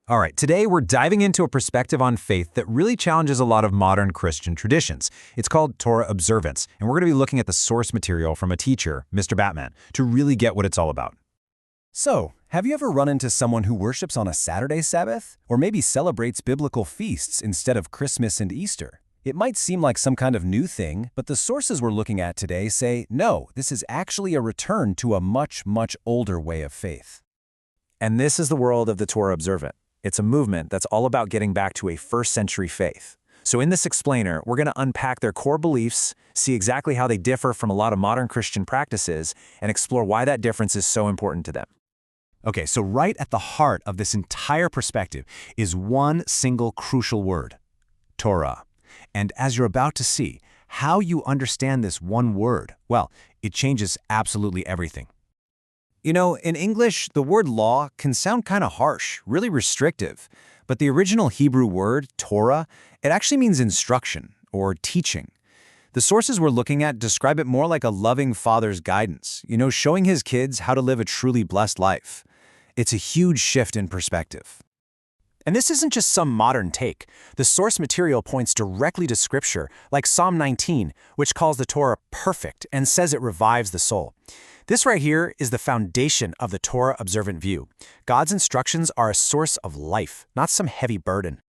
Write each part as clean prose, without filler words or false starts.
All right, today we're diving into a perspective on faith that really challenges a lot of modern Christian traditions. It's called Torah Observance, and we're going to be looking at the source material from a teacher, Mr. Batman, to really get what it's all about. So, have you ever run into someone who worships on a Saturday Sabbath? Or maybe celebrates biblical feasts instead of Christmas and Easter? It might seem like some kind of new thing, but the sources we're looking at today say, no, this is actually a return to a much, much older way of faith. And this is the world of the Torah Observant. It's a movement that's all about getting back to a first-century faith. So in this explainer, we're going to unpack their core beliefs, see exactly how they differ from a lot of modern Christian practices, and explore why that difference is so important to them. Okay, so right at the heart of this entire perspective is one single crucial word, Torah. And as you're about to see, how you understand this one word, well, it changes absolutely everything. You know, in English, the word law can sound kind of harsh, really restrictive. But the original Hebrew word, Torah, it actually means instruction or teaching. The sources we're looking at describe it more like a loving father's guidance, showing his kids how to live a truly blessed life. It's a huge shift in perspective. And this isn't just some modern take. The source material points directly to Scripture, like Psalm 19, which calls the Torah perfect and says it revives the soul. This right here is the foundation of the Torah observant view. God's instructions are a source of life, not some heavy burden.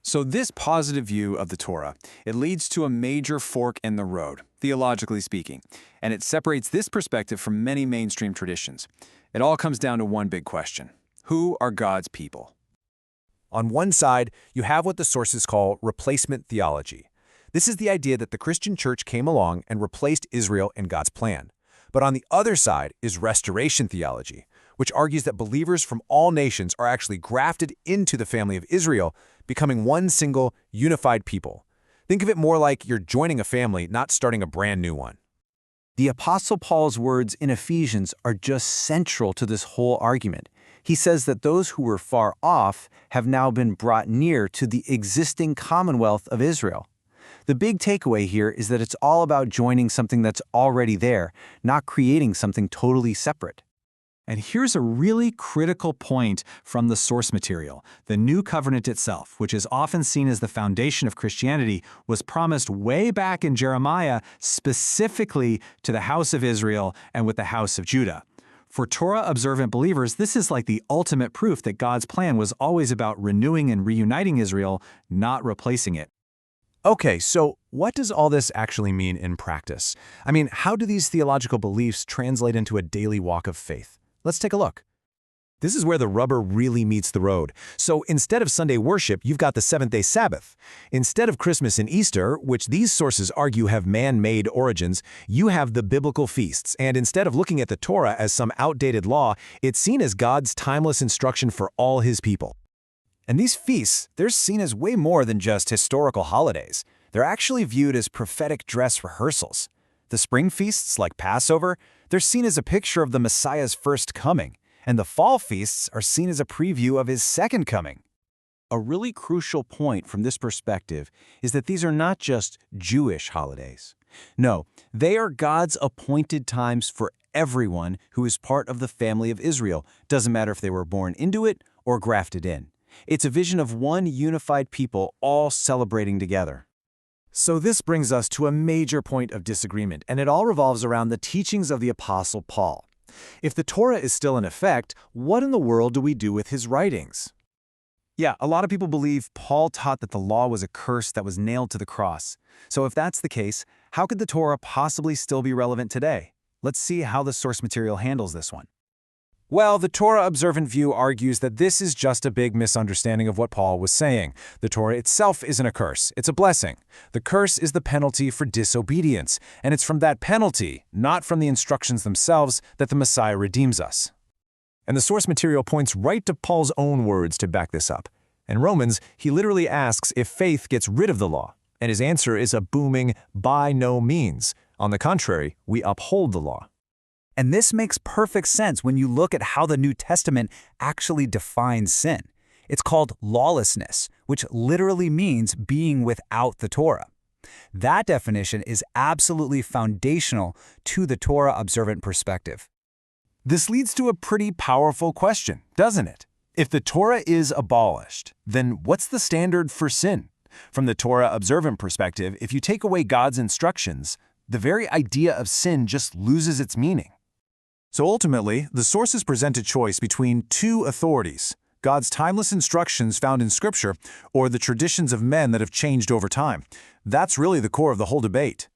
So this positive view of the Torah, it leads to a major fork in the road, theologically speaking, and it separates this perspective from many mainstream traditions. It all comes down to one big question. Who are God's people? On one side, you have what the sources call replacement theology. This is the idea that the Christian church came along and replaced Israel in God's plan. But on the other side is restoration theology, which argues that believers from all nations are actually grafted into the family of Israel, becoming one single, unified people. Think of it more like you're joining a family, not starting a brand new one. The Apostle Paul's words in Ephesians are just central to this whole argument. He says that those who were far off have now been brought near to the existing commonwealth of Israel. The big takeaway here is that it's all about joining something that's already there, not creating something totally separate. And here's a really critical point from the source material. The New Covenant itself, which is often seen as the foundation of Christianity, was promised way back in Jeremiah specifically to the house of Israel and with the house of Judah. For Torah-observant believers, this is like the ultimate proof that God's plan was always about renewing and reuniting Israel, not replacing it. Okay, so what does all this actually mean in practice? I mean, how do these theological beliefs translate into a daily walk of faith? Let's take a look. This is where the rubber really meets the road. So instead of Sunday worship, you've got the seventh-day Sabbath. Instead of Christmas and Easter, which these sources argue have man-made origins, you have the biblical feasts. And instead of looking at the Torah as some outdated law, it's seen as God's timeless instruction for all his people. And these feasts, they're seen as way more than just historical holidays. They're actually viewed as prophetic dress rehearsals. The spring feasts, like Passover, they're seen as a picture of the Messiah's first coming. And the fall feasts are seen as a preview of his second coming. A really crucial point from this perspective is that these are not just Jewish holidays. No, they are God's appointed times for everyone who is part of the family of Israel. Doesn't matter if they were born into it or grafted in. It's a vision of one unified people all celebrating together. So this brings us to a major point of disagreement, and it all revolves around the teachings of the Apostle Paul. If the Torah is still in effect, what in the world do we do with his writings? Yeah, a lot of people believe Paul taught that the law was a curse that was nailed to the cross. So if that's the case, how could the Torah possibly still be relevant today? Let's see how the source material handles this one. Well, the Torah-observant view argues that this is just a big misunderstanding of what Paul was saying. The Torah itself isn't a curse, it's a blessing. The curse is the penalty for disobedience, and it's from that penalty, not from the instructions themselves, that the Messiah redeems us. And the source material points right to Paul's own words to back this up. In Romans, he literally asks if faith gets rid of the law, and his answer is a booming, by no means. On the contrary, we uphold the law. And this makes perfect sense when you look at how the New Testament actually defines sin. It's called lawlessness, which literally means being without the Torah. That definition is absolutely foundational to the Torah observant perspective. This leads to a pretty powerful question, doesn't it? If the Torah is abolished, then what's the standard for sin? From the Torah observant perspective, if you take away God's instructions, the very idea of sin just loses its meaning. So ultimately, the sources present a choice between two authorities: God's timeless instructions found in Scripture, or the traditions of men that have changed over time. That's really the core of the whole debate.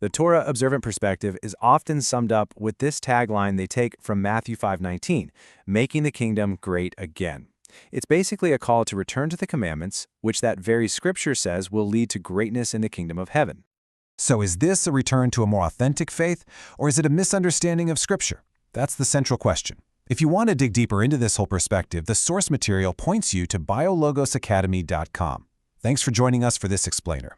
The Torah observant perspective is often summed up with this tagline they take from Matthew 5:19, making the kingdom great again. It's basically a call to return to the commandments, which that very scripture says will lead to greatness in the kingdom of heaven. So is this a return to a more authentic faith, or is it a misunderstanding of Scripture? That's the central question. If you want to dig deeper into this whole perspective, the source material points you to biologosacademy.com. Thanks for joining us for this explainer.